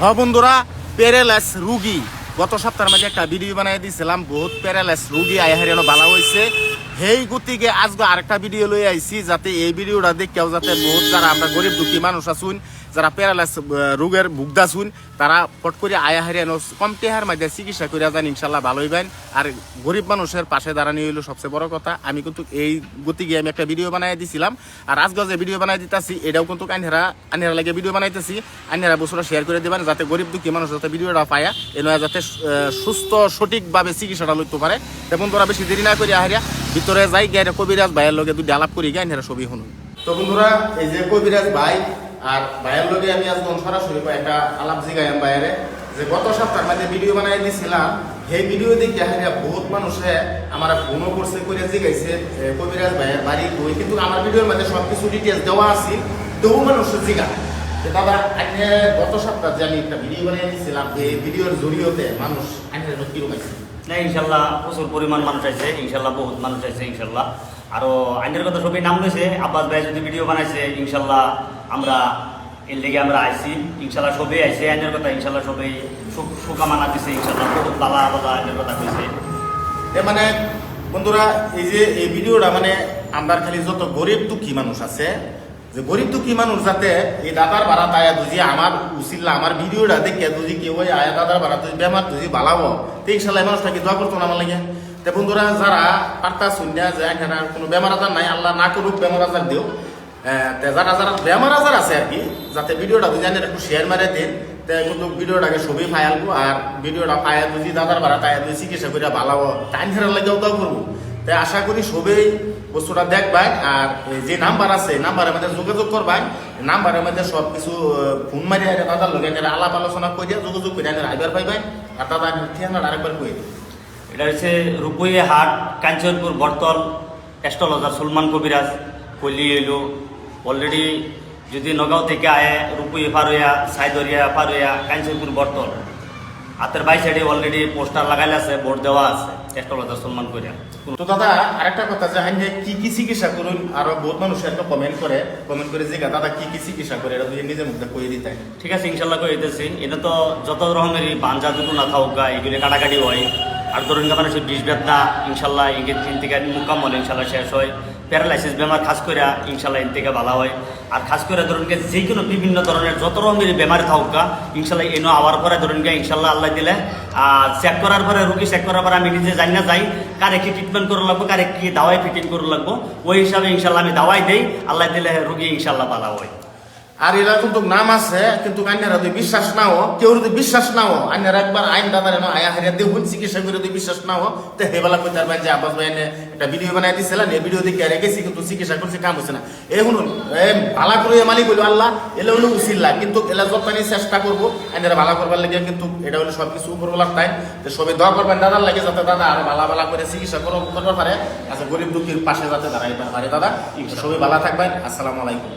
বন্ধুরা, প্যারালাইস রুগী গত সপ্তাহের মাঝে একটা ভিডিও বানাই দিয়েছিলাম। বহুত প্যারালাইস রুগী আয় হারিয়ানো ভালো হয়েছে। সেই গতিকে আজকে আরেকটা ভিডিও লই আইছি, যাতে এই ভিডিওটা দেখেও যাতে বহুত যারা আমরা গরিব দুঃখী মানুষ আছুন, যারা প্যারালাইস রোগের ভুগদা শুন, তারা পট করে আয়া হারিয়ানো কম টেহার মাঝে চিকিৎসা করে যান, ইনশাল্লাহ ভালো হইবেন। আর গরিব মানুষের পাশে দাঁড়ানি হইলো সবচেয়ে বড় কথা। আমি কিন্তু এই গতিকে আমি একটা ভিডিও বানাই দিছিলাম, আর আজকে যে ভিডিও বানাই দিতেছি এটাও কিন্তু আইনেরা লাগে ভিডিও বানাইতেছি। আইনেরা বছরটা শেয়ার করে দেবেন, যাতে গরিব দুঃখী মানুষ যাতে ভিডিওটা পায়, এ নয় যাতে সুস্থ সঠিকভাবে চিকিৎসাটা লইতে পারে। তেমন তোরা বেশি দেরি না করি আহারিয়া ভিতরে যাই গিয়ে কবিরাজ ভাইয়ের লগে দুটি আলাপ করি গিয়ে আইনেরা ছবি শুনুন। তো বন্ধুরা, এই যে কবিরাজ ভাই আর ভাইয়ের লগে আমি আজকে সরাসরি একটা আলাপ জিগাইম বাইরে, যে গত সপ্তাহের মাঝে ভিডিও বানাই দিয়েছিলাম। সেই ভিডিও দেখে হারিয়া বহুত মানুষে আমার ফোনও করছে, করে জিগাইছে কবিরাজ ভাইয়ের বাড়ি কই, কিন্তু আমার ভিডিওর মধ্যে সবকিছু ডিটেলস দেওয়া আছে। তবু মানুষের জিগা দাদা আইনে গত সপ্তাহ যে আমি একটা ভিডিও বানিয়ে দিয়েছিলাম, এই ভিডিওর জড়িয়তে মানুষ আইনের কিরকম আছে না? ইনশাল্লাহ প্রচুর পরিমাণ মানুষ আছে, ইনশাল্লাহ বহুত মানুষ আছে ইনশাল্লাহ। আরো আইনের কথা সবাই নাম লইছে, আব্বাস ভাই যদি ভিডিও বানাইছে ইনশাল্লাহ আমরা এর লেগে আমরা আইছি, ইনশাল্লাহ সবাই আইছে আইনের কথা, ইনশাল্লাহ সবাই সুকামানা দিছে, ইনশাল্লাহ বহুত বালা বালা আইনের কথা কইছে। মানে বন্ধুরা, এই যে এই ভিডিওটা মানে আমরা খালি যত গরিব দুঃখী মানুষ আছে, যে গরিব দুঃখী মানুষ যাতে এই দাদার ভাড়া আয়া দুজি আমার উচিল্লা আমার ভিডিওটা দেখে দুজি কেউ আয়া দাদার ভাড়া তুই বেমার দুজি বালাবো, তো ইনশাল্লাহ এই মানুষটাকে দোয়া করতো না আমার লাগে। তো বন্ধুরা, যারা পার্তা শুনিয়া যে এখানে কোনো বেমার আজার নাই, আল্লাহ না করুক বেমার আজার দিও, যারা যারা বেমার আজার আছে আর কি, যাতে ভিডিওটা দুই জানের একটু শেয়ার মারে দিন, কিন্তু ভিডিওটাকে ছবি ফায়ালবো, আর ভিডিওটা ফায়া দুজি দাদার ভাড়া তাই দুই চিকিৎসা করে ভালাবো, টাইম ফেরার লাগেও দোয়া করবো। তাই আশা করি সবাই বস্তুটা দেখবেন, আর যে নাম্বার আছে নাম্বারের মধ্যে যোগাযোগ করবেন, নাম্বারের মধ্যে সব কিছু ফোন মারি দাদার লোক আলাপ আলোচনা করে যোগাযোগ করে আইবার পাইবেন। আর দাদা ঠিকানাটা আরেকবার কই দিন। এটা হচ্ছে রূপই হাট, কাঞ্চনপুর, বর্তল, অ্যাস্ট্রোলজার সুলমান কবিরাজ কলি এলো। অলরেডি যদি নগাঁও থেকে আয় রূপই পার হইয়া সাইদরিয়া পার হইয়া কাঞ্চনপুর বর্তল হাতের বাই সাইডে অলরেডি পোস্টার লাগাইলে আছে, বোর্ড দেওয়া আছে অ্যাস্ট্রোলজার সুলমান কবিরাজ। তো দাদা আরেকটা কথা, যে আইনে কি কি চিকিৎসা করুন, আরো বহুত মানুষ একটা কমেন্ট করে যে দাদা কি কি চিকিৎসা করে, এটা নিজের মুখে কই দিতে। ঠিক আছে, ইনশাল্লাহ করে দিতেছি। এটা তো যত রকমেরই বাঞ্জা দুটো না থাকুক এগুলি কাটাকাটি হয়। আর ধরুন মানুষের বিষ বেদনা ইনশাল্লাহ ইন থেকে মোকাম্মল ইনশাল্লাহ শেষ হয়। প্যারালাইসিস বেমার খাস করে ইনশাল্লাহ এর থেকে ভালো হয়। আর খাস করে ধরুন যে কোনো বিভিন্ন ধরনের যত রকমের বেমারি থাকুক ইনশাল্লাহ এনো আওয়ার পরে ধরুন ইনশাল্লাহ আল্লাহ দিলে চেক করার পরে রুগী চেক করার পরে আমি নিজে জানি না যাই কারে কি ট্রিটমেন্ট করা লাগবো, কারে কি দাওয়াই ফিটিং করা লাগবো, ওই হিসাবে ইনশাল্লাহ আমি দাওয়াই দেই, আল্লাহ দিলে রুগী ইনশাল্লাহ ভালো হয়। আর এরা কিন্তু নাম আছে, কিন্তু আইনারা যদি বিশ্বাস না হো, কেউ যদি বিশ্বাস না হো, আইনারা একবার আইন দাদার আয়া হারিয়া দেখুন চিকিৎসা করে যদি বিশ্বাস না হো, তো হেবেলা কইতে পারবেন যে আব্বাস ভাই একটা ভিডিও বানাই দিয়েছিলেন, এই ভিডিও দেখে রেখেছি কিন্তু চিকিৎসা করছি কাম হচ্ছে না। এই শুনুন, ভালা করে মালিক হইলো আল্লাহ, এলে হলো উচিল্লা, কিন্তু এলা যত্ন চেষ্টা করবো আইনারা ভালো করবার লাগে, কিন্তু এটা হলো সবকিছু উপরওয়ালার টাইম। তো সবাই দোয়া করবেন দাদার লাগে, যাতে দাদা আরো ভালা করে চিকিৎসা করবার পারে, আচ্ছা গরিব দুঃখীর পাশে যাতে দাঁড়াইতে পারে দাদা। সবাই ভালো থাকবেন, আসসালামু আলাইকুম।